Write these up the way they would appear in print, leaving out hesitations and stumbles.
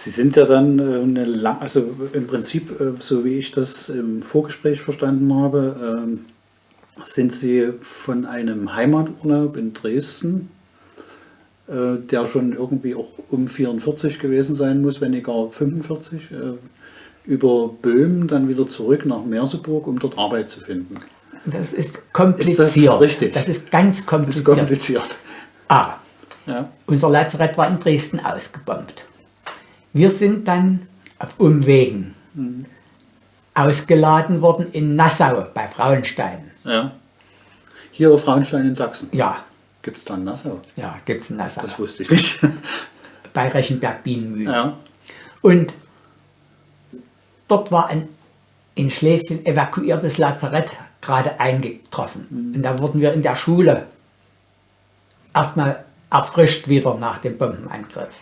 Sie sind ja dann also im Prinzip, so wie ich das im Vorgespräch verstanden habe, sind Sie von einem Heimaturlaub in Dresden, der schon irgendwie auch um 44 gewesen sein muss, wenn nicht gar 45, über Böhmen dann wieder zurück nach Merseburg, um dort Arbeit zu finden. Das ist kompliziert. Ist das richtig? Das ist ganz kompliziert. Das ist kompliziert. A. Ja. Unser Lazarett war in Dresden ausgebombt. Wir sind dann auf Umwegen ausgeladen worden in Nassau bei Frauenstein. Ja. Hier auf Frauenstein in Sachsen. Ja, Gibt es da in Nassau? ja, gibt es in Nassau. Das wusste ich nicht. Bei Rechenberg-Bienenmühlen. Ja. Und dort war ein in Schlesien evakuiertes Lazarett gerade eingetroffen. Und da wurden wir in der Schule erstmal erfrischt wieder nach dem Bombenangriff.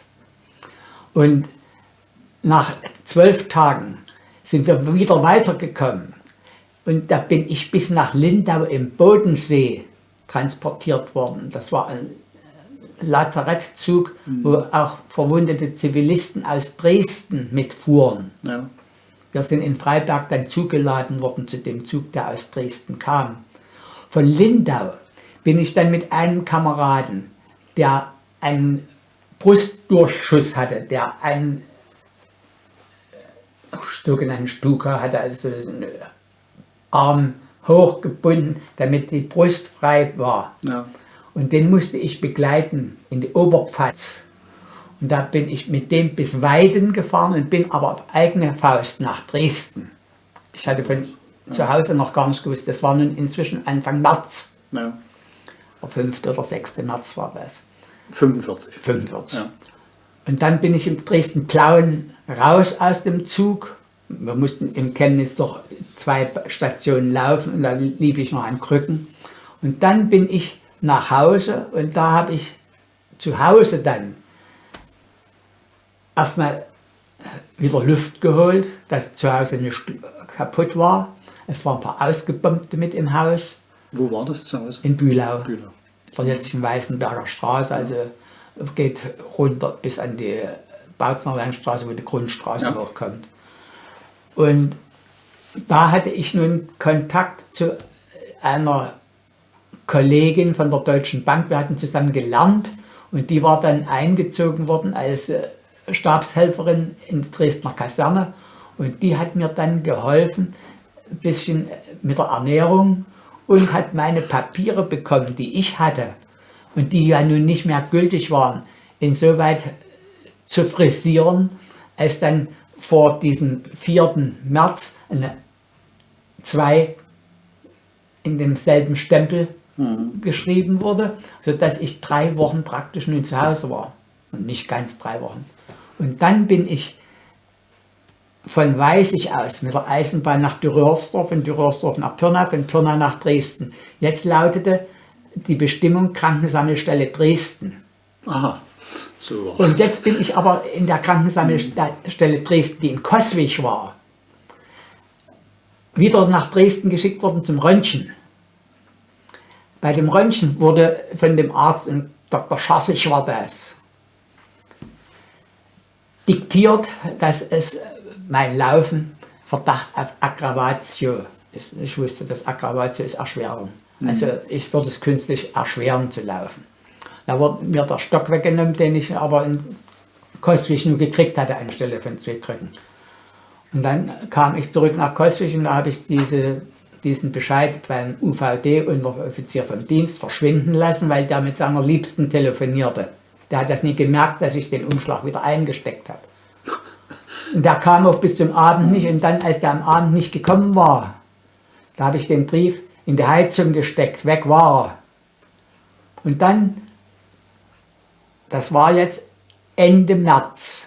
Und nach 12 Tagen sind wir wieder weitergekommen. Und da bin ich bis nach Lindau im Bodensee transportiert worden. Das war ein Lazarettzug, wo auch verwundete Zivilisten aus Dresden mitfuhren. Ja. Wir sind in Freiberg dann zugeladen worden zu dem Zug, der aus Dresden kam. Von Lindau bin ich dann mit einem Kameraden, der einen Brustdurchschuss hatte, der einen sogenannten Stuka hatte, also einen Arm hochgebunden, damit die Brust frei war. Ja. Und den musste ich begleiten in die Oberpfalz. Und da bin ich mit dem bis Weiden gefahren und bin aber auf eigene Faust nach Dresden. Ich hatte von zu Hause noch gar nicht gewusst, das war nun inzwischen Anfang März. Ja. Der 5. oder 6. März war das. 45. 45. Ja. Und dann bin ich in Dresden-Plauen raus aus dem Zug. Wir mussten in Chemnitz doch 2 Stationen laufen und da lief ich noch an Krücken. Und dann bin ich nach Hause und da habe ich zu Hause dann erstmal wieder Luft geholt, dass zu Hause nicht kaputt war. Es waren ein paar Ausgebombte mit im Haus. Wo war das zu Hause? In Bühlau. Bühlau. Der jetzigen Weißenberger Straße, also geht runter bis an die Bautzner Landstraße, wo die Grundstraße hochkommt. Und da hatte ich nun Kontakt zu einer Kollegin von der Deutschen Bank. Wir hatten zusammen gelernt und die war dann eingezogen worden als Stabshelferin in die Dresdner Kaserne. Und die hat mir dann geholfen, ein bisschen mit der Ernährung und hat meine Papiere bekommen, die ich hatte und die ja nun nicht mehr gültig waren, insoweit zu frisieren, als dann vor diesem 4. März eine 2 in demselben Stempel geschrieben wurde, sodass ich 3 Wochen praktisch nun zu Hause war. Und nicht ganz 3 Wochen. Und dann bin ich von Weißig aus mit der Eisenbahn nach Dürrörsdorf, von Dürrörsdorf nach Pirna, von Pirna nach Dresden. Jetzt lautete die Bestimmung Krankensammelstelle Dresden. Aha, so. Und jetzt bin ich aber in der Krankensammelstelle Dresden, die in Coswig war, wieder nach Dresden geschickt worden zum Röntgen. Bei dem Röntgen wurde von dem Arzt, Dr. Schassig war das, diktiert, dass es mein Laufen Verdacht auf Aggravatio ist. Ich wusste, dass Aggravatio ist Erschwerung. Also ich würde es künstlich erschweren zu laufen. Da wurde mir der Stock weggenommen, den ich aber in Coswig nur gekriegt hatte anstelle von 2 Krücken. Und dann kam ich zurück nach Coswig und da habe ich diesen Bescheid beim UVD, Unteroffizier vom Dienst, verschwinden lassen, weil der mit seiner Liebsten telefonierte. Der hat das nie gemerkt, dass ich den Umschlag wieder eingesteckt habe. Und der kam auch bis zum Abend nicht. Und dann, als der am Abend nicht gekommen war, da habe ich den Brief in die Heizung gesteckt. Weg war er. Und dann, das war jetzt Ende März,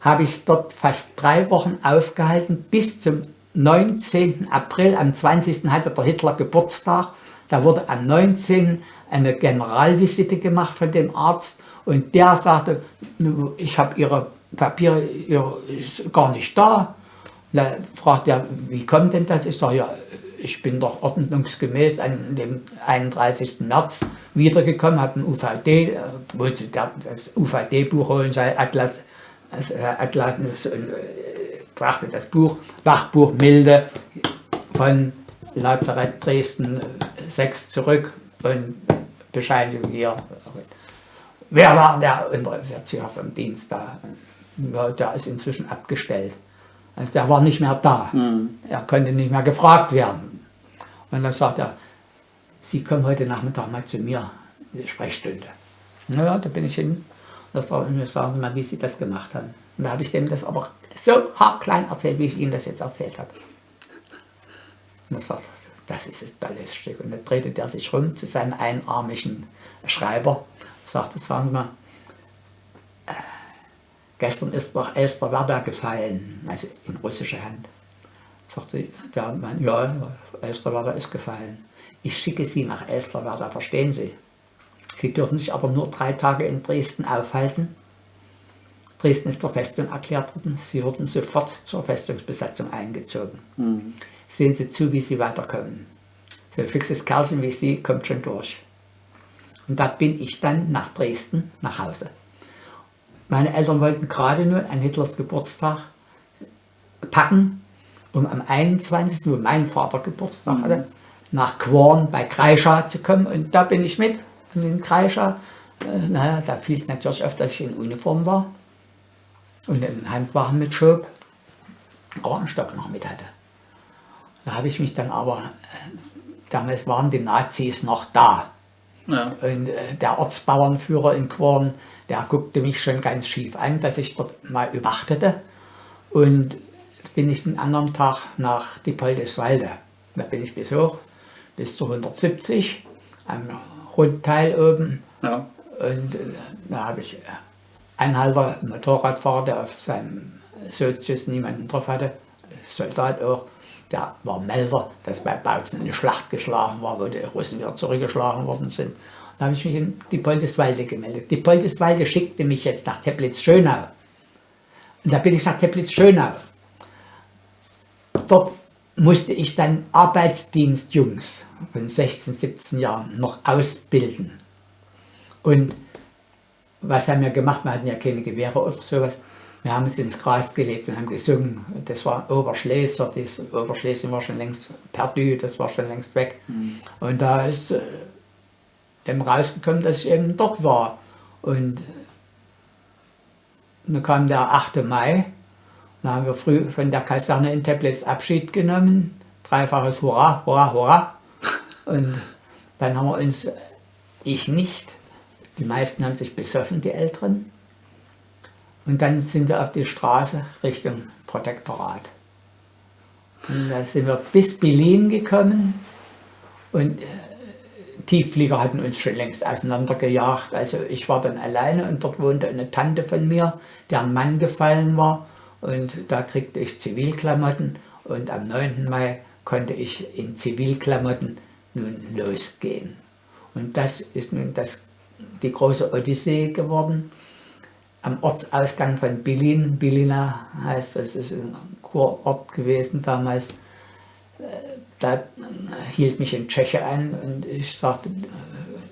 habe ich dort fast 3 Wochen aufgehalten, bis zum 19. April. Am 20. hatte der Hitler Geburtstag. Da wurde am 19. eine Generalvisite gemacht von dem Arzt. Und der sagte, ich habe Ihre Papiere, ist gar nicht da. Da fragt er, wie kommt denn das? Ich sage, ja, ich bin doch ordnungsgemäß an dem 31. März wiedergekommen, habe ein UVD, wollte das UVD-Buch holen, sei Atlas Also Herr Adler brachte das Buch, Wachbuch Milde von Lazarett Dresden 6 zurück und Bescheinigung hier. Wer war der Unteroffizier vom Dienst da? Ja, der ist inzwischen abgestellt. Also der war nicht mehr da. Er konnte nicht mehr gefragt werden. Und dann sagt er, Sie kommen heute Nachmittag mal zu mir, in die Sprechstunde. Naja, da bin ich hin. Das mir sagen mal, wie Sie das gemacht haben. Und da habe ich dem das aber so haarklein erzählt, wie ich Ihnen das jetzt erzählt habe. Und er sagt, das ist ein tolles Stück. Und dann drehte der sich rum zu seinem einarmigen Schreiber und sagte, sagen Sie mal, gestern ist doch Elsterwerda gefallen, also in russischer Hand. Sagte der Mann, ja, Elsterwerda ist gefallen. Ich schicke Sie nach Elsterwerda, verstehen Sie? Sie dürfen sich aber nur 3 Tage in Dresden aufhalten. Dresden ist zur Festung erklärt worden. Sie wurden sofort zur Festungsbesatzung eingezogen. Sehen Sie zu, wie Sie weiterkommen. So ein fixes Kerlchen wie Sie kommt schon durch. Und da bin ich dann nach Dresden nach Hause. Meine Eltern wollten gerade nur an Hitlers Geburtstag packen, um am 21., wo mein Vater Geburtstag hatte, nach Quorn bei Kreischa zu kommen. Und da bin ich mit in den Kreischa. Da fiel es natürlich auf, dass ich in Uniform war und einen Handwagen mitschob, aber einen Stock noch mit hatte. Da habe ich mich dann aber, damals waren die Nazis noch da. Ja. Und der Ortsbauernführer in Quorn, der guckte mich schon ganz schief an, dass ich dort mal übernachtete. Und bin ich den anderen Tag nach Diepoldeswalde. Da bin ich bis hoch, bis zu 170, am Rundteil oben. Ja. Und da habe ich Anhalter, Motorradfahrer, der auf seinem Sozius niemanden drauf hatte, Soldat auch, der war Melder, dass bei Bautzen eine Schlacht geschlagen war, wo die Russen wieder zurückgeschlagen worden sind. Da habe ich mich in Diepoldeswalde gemeldet. Diepoldeswalde schickte mich jetzt nach Teplitz-Schönau. Und da bin ich nach Teplitz-Schönau. Dort musste ich dann Arbeitsdienstjungs von 16, 17 Jahren noch ausbilden. Und was haben wir gemacht? Wir hatten ja keine Gewehre oder sowas. Wir haben es ins Gras gelegt und haben gesungen. Das war Oberschleser. Das Oberschlesien war schon längst perdu, das war schon längst weg. Und da ist dem rausgekommen, dass ich eben dort war. Und dann kam der 8. Mai. Da haben wir früh von der Kaserne in Teplitz Abschied genommen. 3-faches Hurra, Hurra, Hurra. Und dann haben wir uns, ich nicht, die meisten haben sich besoffen, die Älteren. Und dann sind wir auf die Straße Richtung Protektorat. Und da sind wir bis Berlin gekommen und Tiefflieger hatten uns schon längst auseinandergejagt. Also ich war dann alleine und dort wohnte eine Tante von mir, deren Mann gefallen war. Und da kriegte ich Zivilklamotten und am 9. Mai konnte ich in Zivilklamotten nun losgehen. Und das ist nun die große Odyssee geworden. Am Ortsausgang von Bilin, Bilina heißt das, ist ein Kurort gewesen damals, da hielt mich ein Tscheche an und ich sagte,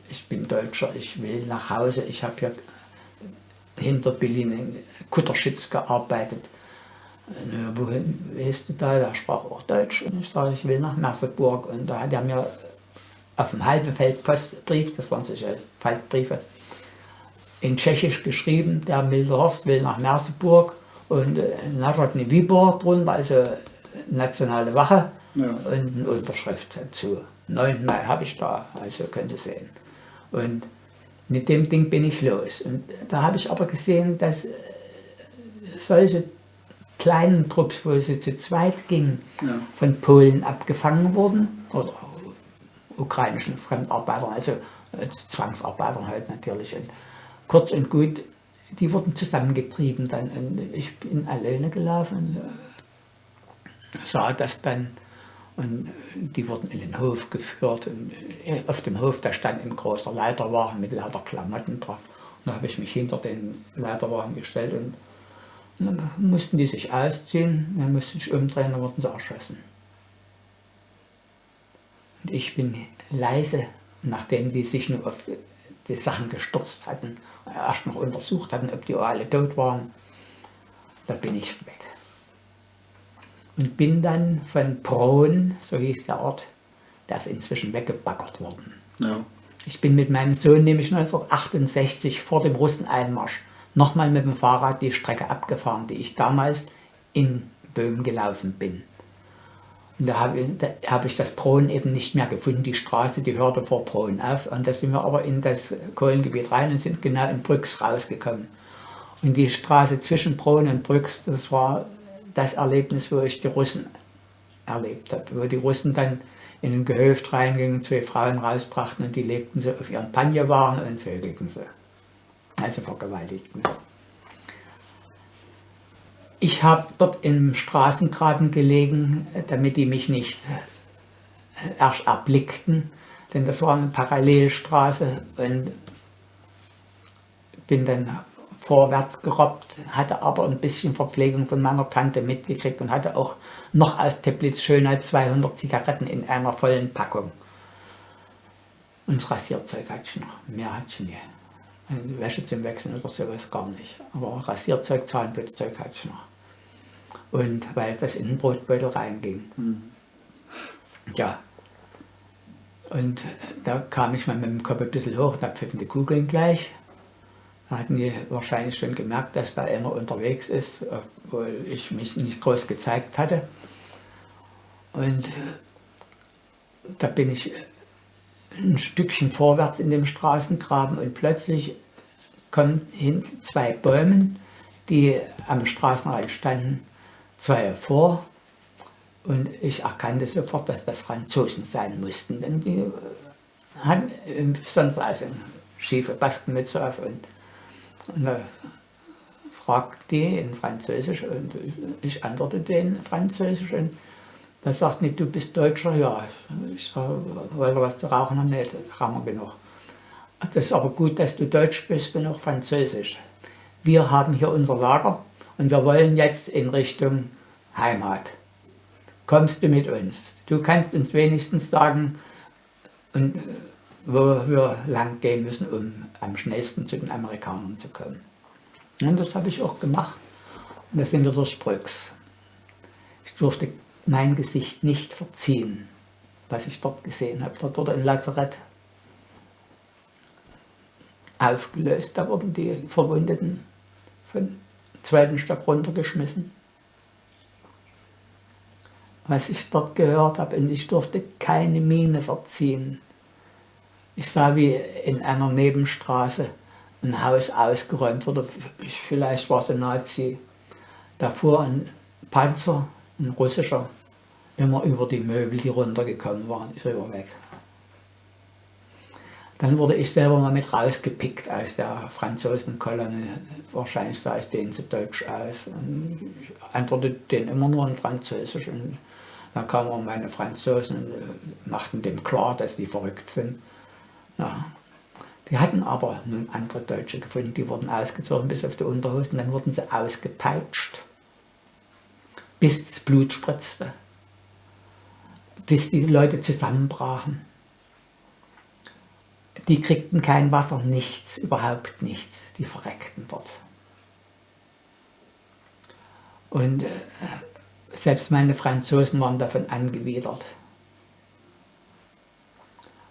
ich bin Deutscher, ich will nach Hause, ich habe hier hinter Bilin in Kutterschitz gearbeitet. Wohin willst du da? Der sprach auch Deutsch und ich sage, ich will nach Merseburg. Und da hat er mir auf dem halben Feldpostbrief, das waren solche Feldbriefe, in Tschechisch geschrieben, der milde Horst will nach Merseburg und Narodny Výbor drunter, also nationale Wache, ja. Und eine Unterschrift dazu. 9. Mai habe ich da, also könnt ihr sehen. Und mit dem Ding bin ich los. Und da habe ich aber gesehen, dass solche kleinen Trupps, wo sie zu zweit gingen, ja. Von Polen abgefangen wurden, oder ukrainischen Fremdarbeitern, also Zwangsarbeitern halt natürlich. Und kurz und gut, die wurden zusammengetrieben dann. Und ich bin alleine gelaufen und sah das dann. Und die wurden in den Hof geführt. Und auf dem Hof, da stand ein großer Leiterwagen mit lauter Klamotten drauf. Und da habe ich mich hinter den Leiterwagen gestellt und dann mussten die sich ausziehen, dann mussten sie sich umdrehen, dann wurden sie erschossen. Und ich bin leise, nachdem die sich nur auf die Sachen gestürzt hatten, erst noch untersucht hatten, ob die alle tot waren, Da bin ich weg. Und bin dann von Prohn, so hieß der Ort, der ist inzwischen weggebaggert worden. Ja. Ich bin mit meinem Sohn nämlich 1968 vor dem Russeneinmarsch nochmal mit dem Fahrrad die Strecke abgefahren, die ich damals in Böhmen gelaufen bin. Und da habe ich das Prohn eben nicht mehr gefunden. Die Straße, die hörte vor Prohn auf. Und da sind wir aber in das Kohlengebiet rein und sind genau in Brüx rausgekommen. Und die Straße zwischen Prohn und Brüx, das war das Erlebnis, wo ich die Russen erlebt habe. Wo die Russen dann in ein Gehöft reingingen, 2 Frauen rausbrachten und die legten sie auf ihren Panjewaren und vögelten sie. Also vergewaltigten sie. Ich habe dort im Straßengraben gelegen, damit die mich nicht erst erblickten, denn das war eine Parallelstraße, und bin dann vorwärts gerobbt, hatte aber ein bisschen Verpflegung von meiner Tante mitgekriegt und hatte auch noch aus Teplitz Schönheit 200 Zigaretten in einer vollen Packung. Und das Rasierzeug hatte ich noch, mehr hatte ich nie. Und Wäsche zum Wechseln oder sowas gar nicht, aber Rasierzeug, Zahnputzzeug hatte ich noch. Und weil das in den Brotbeutel reinging. Ja. Und da kam ich mal mit dem Kopf ein bisschen hoch, da pfiffen die Kugeln gleich. Da hatten die wahrscheinlich schon gemerkt, dass da einer unterwegs ist, obwohl ich mich nicht groß gezeigt hatte. Und da bin ich ein Stückchen vorwärts in dem Straßengraben und plötzlich kommen hinten 2 Bäumen, die am Straßenrand standen, 2 vor, und ich erkannte sofort, dass das Franzosen sein mussten, denn die hatten sonst also eine schiefe Baskenmütze auf, und da fragte die in Französisch und ich antwortete denen in Französisch, und da sagten die, du bist Deutscher? Ja. Ich sage, wollt ihr was zu rauchen haben? Nee, das haben wir genug. Das ist aber gut, dass du Deutsch bist und auch Französisch. Wir haben hier unser Lager und wir wollen jetzt in Richtung Heimat. Kommst du mit uns? Du kannst uns wenigstens sagen, und wo wir lang gehen müssen, um am schnellsten zu den Amerikanern zu kommen. Und das habe ich auch gemacht. Und da sind wir durch Brüx. Ich durfte mein Gesicht nicht verziehen, was ich dort gesehen habe. Dort wurde ein Lazarett aufgelöst. Da wurden die Verwundeten vom 2. Stock runtergeschmissen. Was ich dort gehört habe, und ich durfte keine Miene verziehen. Ich sah, wie in einer Nebenstraße ein Haus ausgeräumt wurde. Vielleicht war es ein Nazi. Da fuhr ein Panzer, ein russischer, immer über die Möbel, die runtergekommen waren, ist er weg. Dann wurde ich selber mal mit rausgepickt aus der Franzosenkolonne. Wahrscheinlich sah es denen so deutsch aus. Und ich antwortete denen immer nur in Französisch. Und dann kamen auch meine Franzosen und machten dem klar, dass die verrückt sind. Ja. Die hatten aber nun andere Deutsche gefunden, die wurden ausgezogen bis auf die Unterhosen, dann wurden sie ausgepeitscht, bis das Blut spritzte, bis die Leute zusammenbrachen. Die kriegten kein Wasser, nichts, überhaupt nichts, die verreckten dort. Und selbst meine Franzosen waren davon angewidert.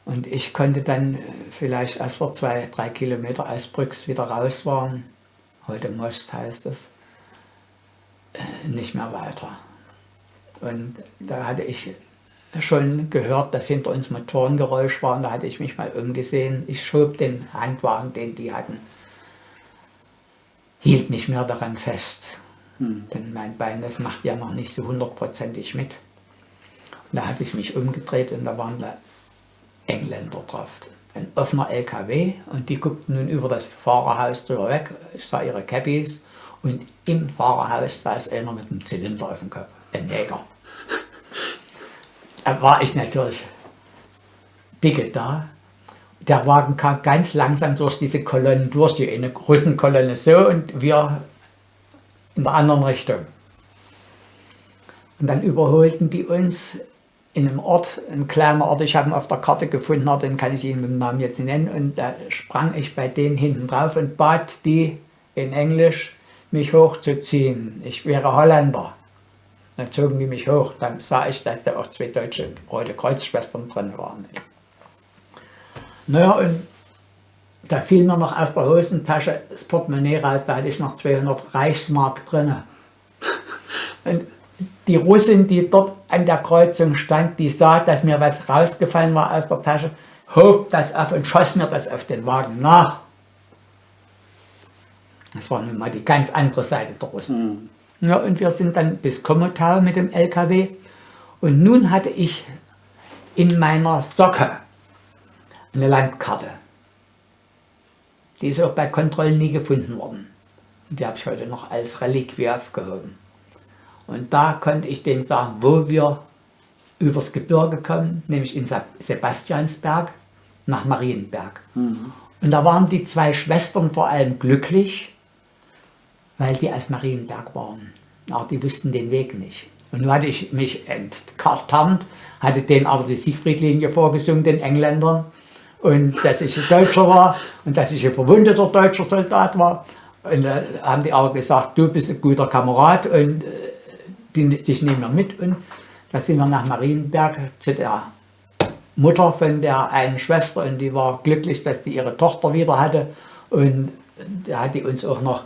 Und ich konnte dann vielleicht, als wir 2-3 Kilometer aus Brüx wieder raus waren, heute Most heißt es, nicht mehr weiter. Und da hatte ich schon gehört, dass hinter uns Motorengeräusch war, und da hatte ich mich mal umgesehen. Ich schob den Handwagen, den die hatten, hielt nicht mehr daran fest. Denn mein Bein, das macht ja noch nicht so 100%ig mit. Und da hatte ich mich umgedreht und da waren da Engländer drauf. Ein offener LKW, und die guckten nun über das Fahrerhaus drüber weg. Ich sah ihre Cabbies und im Fahrerhaus saß einer mit einem Zylinder auf dem Kopf, ein Jäger. Da war ich natürlich dicke da. Der Wagen kam ganz langsam durch diese Kolonnen durch, die eine Russenkolonne so und wir in der anderen Richtung. Und dann überholten die uns in einem Ort, ein kleiner Ort, ich habe ihn auf der Karte gefunden, den kann ich Ihnen mit dem Namen jetzt nicht nennen, und da sprang ich bei denen hinten drauf und bat die in Englisch, mich hochzuziehen. Ich wäre Holländer. Dann zogen die mich hoch. Dann sah ich, dass da auch 2 deutsche Rote Kreuzschwestern drin waren. Naja, und da fiel mir noch aus der Hosentasche das Portemonnaie raus. Da hatte ich noch 200 Reichsmark drin. Und die Russin, die dort an der Kreuzung stand, die sah, dass mir was rausgefallen war aus der Tasche, hob das auf und schoss mir das auf den Wagen nach. Das war nun mal die ganz andere Seite der Russen. Ja, und wir sind dann bis Komotau mit dem LKW. Und nun hatte ich in meiner Socke eine Landkarte. Die ist auch bei Kontrollen nie gefunden worden. Und die habe ich heute noch als Reliquie aufgehoben. Und da konnte ich denen sagen, wo wir übers Gebirge kommen, nämlich in Sebastiansberg nach Marienberg. Und da waren die 2 Schwestern vor allem glücklich, weil die aus Marienberg waren. Aber die wussten den Weg nicht. Und nun hatte ich mich entkartant, hatte denen aber die Siegfriedlinie vorgesungen, den Engländern, und dass ich ein Deutscher war und dass ich ein verwundeter deutscher Soldat war. Und da haben die aber gesagt, du bist ein guter Kamerad und dich nehmen wir mit. Und da sind wir nach Marienberg zu der Mutter von der einen Schwester, und die war glücklich, dass die ihre Tochter wieder hatte. Und da hat die uns auch noch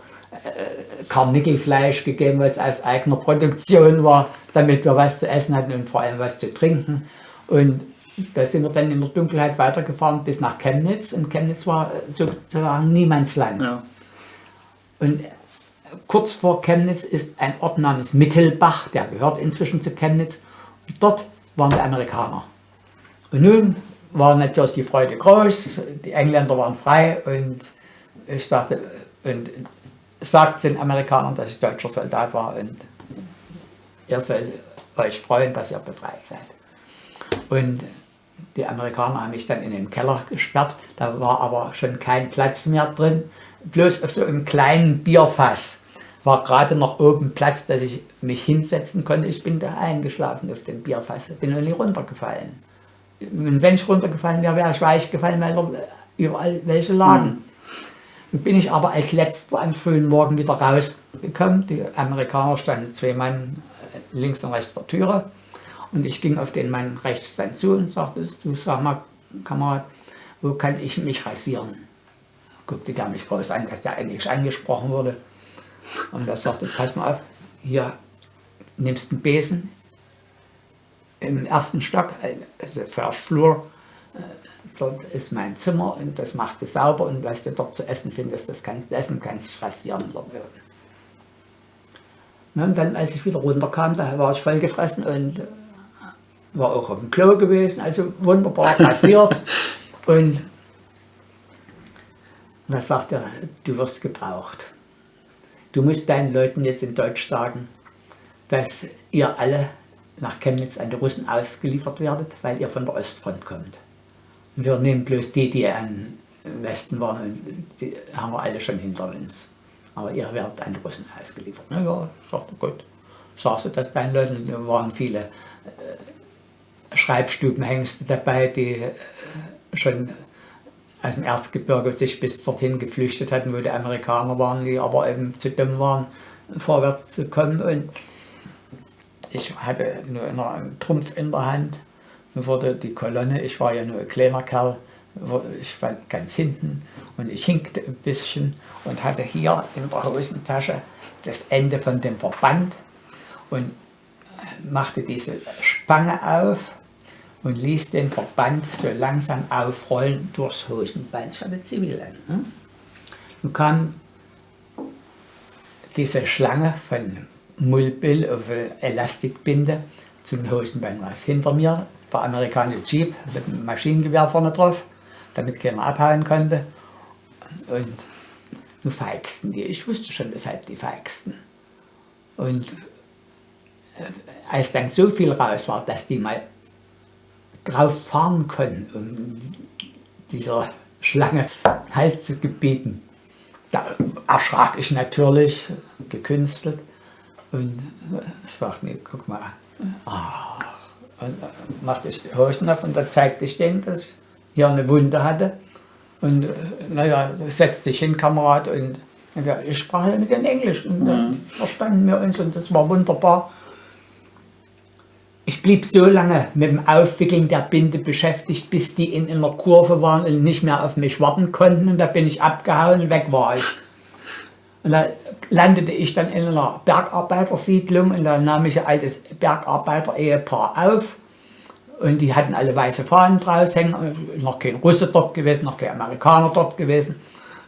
Karnickelfleisch gegeben, was aus eigener Produktion war, damit wir was zu essen hatten und vor allem was zu trinken. Und da sind wir dann in der Dunkelheit weitergefahren bis nach Chemnitz, und Chemnitz war sozusagen Niemandsland. Ja. Und kurz vor Chemnitz ist ein Ort namens Mittelbach, der gehört inzwischen zu Chemnitz, und dort waren die Amerikaner. Und nun war natürlich die Freude groß, die Engländer waren frei, und ich sagte den Amerikanern, dass ich deutscher Soldat war, und ihr sollt euch freuen, dass ihr befreit seid. Und die Amerikaner haben mich dann in den Keller gesperrt, da war aber schon kein Platz mehr drin, bloß auf so einem kleinen Bierfass war gerade noch oben Platz, dass ich mich hinsetzen konnte. Ich bin da eingeschlafen auf dem Bierfass, bin noch nie runtergefallen. Und wenn ich runtergefallen wäre, wäre ich weich gefallen, weil da überall welche lagen. Dann bin ich aber als letzter am frühen Morgen wieder rausgekommen. Die Amerikaner standen 2 Mann links und rechts der Türe. Und ich ging auf den Mann rechts dann zu und sagte, du, sag mal, Kamerad, wo kann ich mich rasieren? Guckte der mich groß an, dass der Englisch angesprochen wurde. Und er sagte, pass mal auf, hier nimmst einen Besen im 1. Stock, also First Floor, dort ist mein Zimmer, und das machst du sauber, und was du dort zu essen findest, das kannst du essen, kannst rasieren. Und dann, als ich wieder runterkam, da war ich voll gefressen und war auch auf dem Klo gewesen, also wunderbar rasiert. Und da sagt er, du wirst gebraucht. Du musst deinen Leuten jetzt in Deutsch sagen, dass ihr alle nach Chemnitz an die Russen ausgeliefert werdet, weil ihr von der Ostfront kommt. Und wir nehmen bloß die am Westen waren, und die haben wir alle schon hinter uns. Aber ihr werdet an die Russen ausgeliefert. Na ja, sagte gut. Sagst du das deinen Leuten? Da waren viele Schreibstubenhengste dabei, die schon aus dem Erzgebirge sich bis dorthin geflüchtet hatten, wo die Amerikaner waren, die aber eben zu dumm waren, vorwärts zu kommen. Und ich hatte nur einen Trumpf in der Hand. Dann wurde die Kolonne, ich war ja nur ein kleiner Kerl, ich war ganz hinten, und ich hinkte ein bisschen und hatte hier in der Hosentasche das Ende von dem Verband und machte diese Spange auf und ließ den Verband so langsam aufrollen durchs Hosenbein. Ich hatte Zivil an. Nun kam diese Schlange von Mullbill auf Elastikbinde zum Hosenbein raus. Hinter mir der amerikanische Jeep mit einem Maschinengewehr vorne drauf, damit keiner abhauen konnte. Und nun feixten die. Ich wusste schon, weshalb die feixten. Und als dann so viel raus war, dass die mal drauf fahren können, um dieser Schlange Halt zu gebieten, da erschrak ich natürlich, gekünstelt, und sagte, nee, guck mal, und machte ich die Hosen auf, und da zeigte ich denen, dass ich hier eine Wunde hatte. Und naja, setz dich hin, Kamerad, und Und ich sprach ja mit denen Englisch und dann verstanden wir uns und das war wunderbar. Ich blieb so lange mit dem Aufwickeln der Binde beschäftigt, bis die in einer Kurve waren und nicht mehr auf mich warten konnten. Und da bin ich abgehauen und weg war ich. Und da landete ich dann in einer Bergarbeitersiedlung und da nahm ich ein altes Bergarbeiter-Ehepaar auf. Und die hatten alle weiße Fahnen draus hängen, noch kein Russe dort gewesen, noch kein Amerikaner dort gewesen.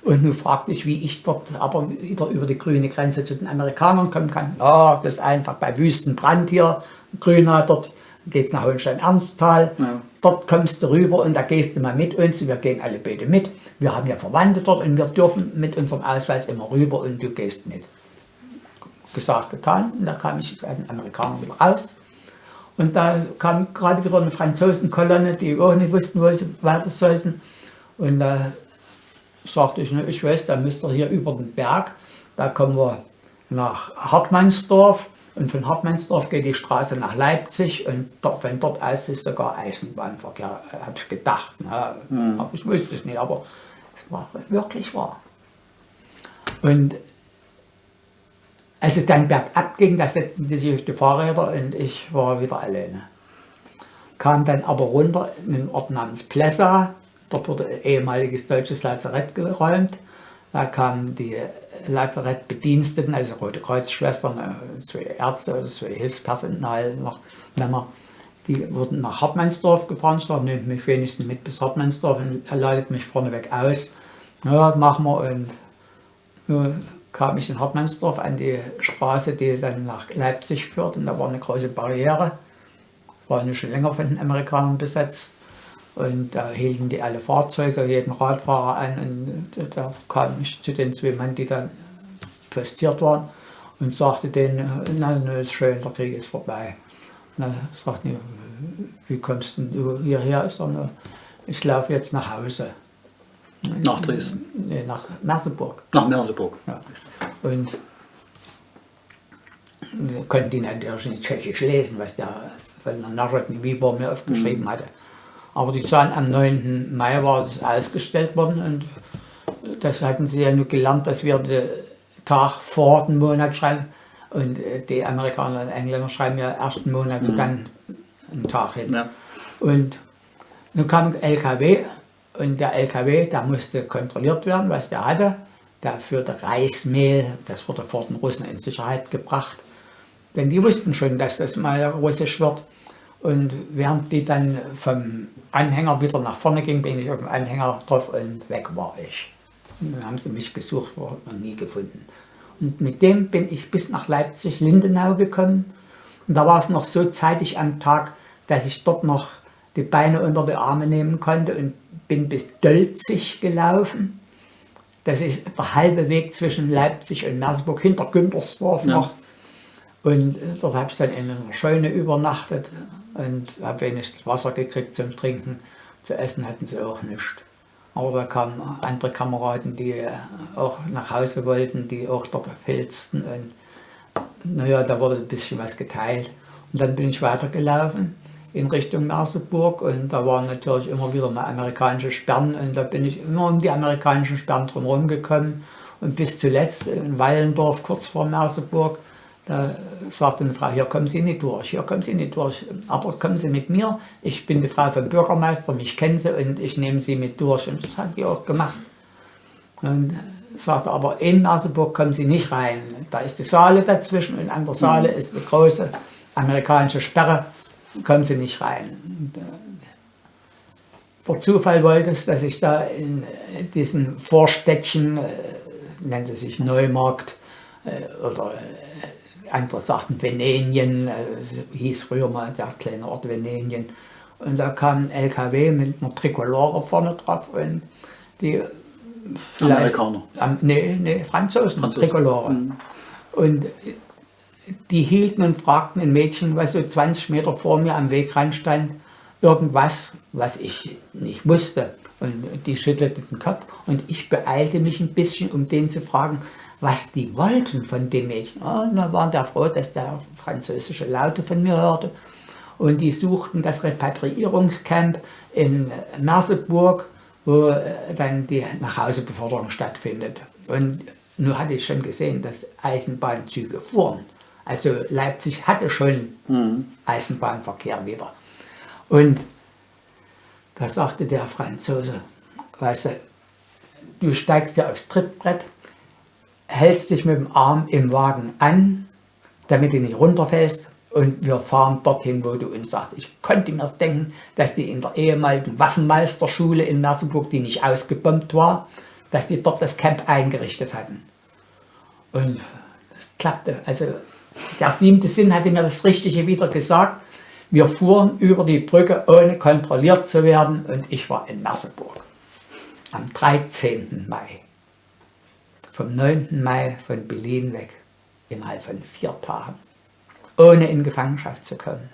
Und nun fragte ich, wie ich dort aber wieder über die grüne Grenze zu den Amerikanern kommen kann. Ja, das ist einfach bei Wüstenbrand hier, Grünau, dort geht es nach Hohenstein-Ernsthal. Ja. Dort kommst du rüber und da gehst du mal mit uns. Wir gehen alle beide mit. Wir haben ja Verwandte dort und wir dürfen mit unserem Ausweis immer rüber und du gehst mit. Gesagt, getan. Und da kam ich bei den Amerikanern wieder raus. Und da kam gerade wieder eine Franzosenkolonne, die auch nicht wussten, wo sie weiter sollten. Und da sagte ich, ich weiß, da müsst ihr hier über den Berg, da kommen wir nach Hartmannsdorf und von Hartmannsdorf geht die Straße nach Leipzig und von dort aus ist sogar Eisenbahnverkehr, habe ich gedacht. Aber ich wusste es nicht, aber es war wirklich wahr. Und als es dann bergab ging, da setzten die sich auf die Fahrräder und ich war wieder alleine. Kam dann aber runter in einen Ort namens Plessa. Dort wurde ein ehemaliges deutsches Lazarett geräumt. Da kamen die Lazarettbediensteten, also Rote Kreuzschwestern, 2 Ärzte oder 2 Hilfspersonal, noch Männer, die wurden nach Hartmannsdorf gefahren. Ich sagte, nehmt mich wenigstens mit bis Hartmannsdorf und er leitet mich vorneweg aus. Ja, machen wir. Und nun kam ich in Hartmannsdorf an die Straße, die dann nach Leipzig führt. Und da war eine große Barriere. War nicht schon länger von den Amerikanern besetzt. Und da hielten die alle Fahrzeuge, jeden Radfahrer an. Und da kam ich zu den 2 Mann, die dann postiert waren und sagte denen, na, ist schön, der Krieg ist vorbei. Und dann sagten die, wie kommst du hierher? Ich sage, ich laufe jetzt nach Hause. Nach Dresden? Nee, nach Merseburg. Nach Merseburg. Ja. Und konnten die natürlich nicht tschechisch lesen, was der von der Narodny Výbor mir aufgeschrieben hatte. Aber die sahen, am 9. Mai war das ausgestellt worden und das hatten sie ja nur gelernt, dass wir den Tag vor den Monat schreiben und die Amerikaner und Engländer schreiben ja erst einen Monat und dann einen Tag hin. Ja. Und nun kam ein LKW und der LKW, der musste kontrolliert werden, was der hatte. Der führte Reismehl, das wurde vor den Russen in Sicherheit gebracht, denn die wussten schon, dass das mal russisch wird. Und während die dann vom Anhänger wieder nach vorne ging, bin ich auf dem Anhänger drauf und weg war ich. Und dann haben sie mich gesucht, war noch nie gefunden. Und mit dem bin ich bis nach Leipzig-Lindenau gekommen. Und da war es noch so zeitig am Tag, dass ich dort noch die Beine unter die Arme nehmen konnte und bin bis Dölzig gelaufen. Das ist der halbe Weg zwischen Leipzig und Merseburg, hinter Güntersdorf noch. Und dort habe ich dann in einer Scheune übernachtet und habe wenigstens Wasser gekriegt zum Trinken. Zu essen hatten sie auch nichts. Aber da kamen andere Kameraden, die auch nach Hause wollten, die auch dort filzten. Und naja, da wurde ein bisschen was geteilt. Und dann bin ich weitergelaufen in Richtung Merseburg und da waren natürlich immer wieder mal amerikanische Sperren und da bin ich immer um die amerikanischen Sperren drumherum gekommen. Und bis zuletzt in Wallendorf, kurz vor Merseburg, da sagte eine Frau, hier kommen Sie nicht durch, hier kommen Sie nicht durch, aber kommen Sie mit mir, ich bin die Frau vom Bürgermeister, mich kennen Sie und ich nehme Sie mit durch. Und das hat die auch gemacht. Und sagte, aber in Merseburg kommen Sie nicht rein, da ist die Saale dazwischen und an der Saale ist die große amerikanische Sperre, kommen Sie nicht rein. Und, der Zufall wollte es, dass ich da in diesen Vorstädtchen, nannte sich Neumarkt oder andere sagten Venenien, hieß früher mal der kleine Ort Venenien. Und da kam ein LKW mit einer Trikolore vorne drauf und die Amerikaner? Nee, Franzosen. Trikolore. Und die hielten und fragten ein Mädchen, was so 20 Meter vor mir am Wegrand stand, irgendwas, was ich nicht wusste. Und die schüttelte den Kopf und ich beeilte mich ein bisschen, um den zu fragen, was die wollten von dem Mädchen. Und dann waren die froh, dass der französische Laute von mir hörte. Und die suchten das Repatriierungscamp in Merseburg, wo dann die Nachhausebeförderung stattfindet. Und Nun hatte ich schon gesehen, dass Eisenbahnzüge fuhren. Also Leipzig hatte schon Eisenbahnverkehr wieder. Und da sagte der Franzose, weißt du, du steigst ja aufs Trittbrett, hältst dich mit dem Arm im Wagen an, damit du nicht runterfällst, und wir fahren dorthin, wo du uns sagst. Ich konnte mir denken, dass die in der ehemaligen Waffenmeisterschule in Merseburg, die nicht ausgebombt war, dass die dort das Camp eingerichtet hatten. Und das klappte. Also der 7. Sinn hatte mir das Richtige wieder gesagt. Wir fuhren über die Brücke, ohne kontrolliert zu werden, und ich war in Merseburg. Am 13. Mai. Vom 9. Mai von Berlin weg. Innerhalb von 4 Tagen. Ohne in Gefangenschaft zu kommen.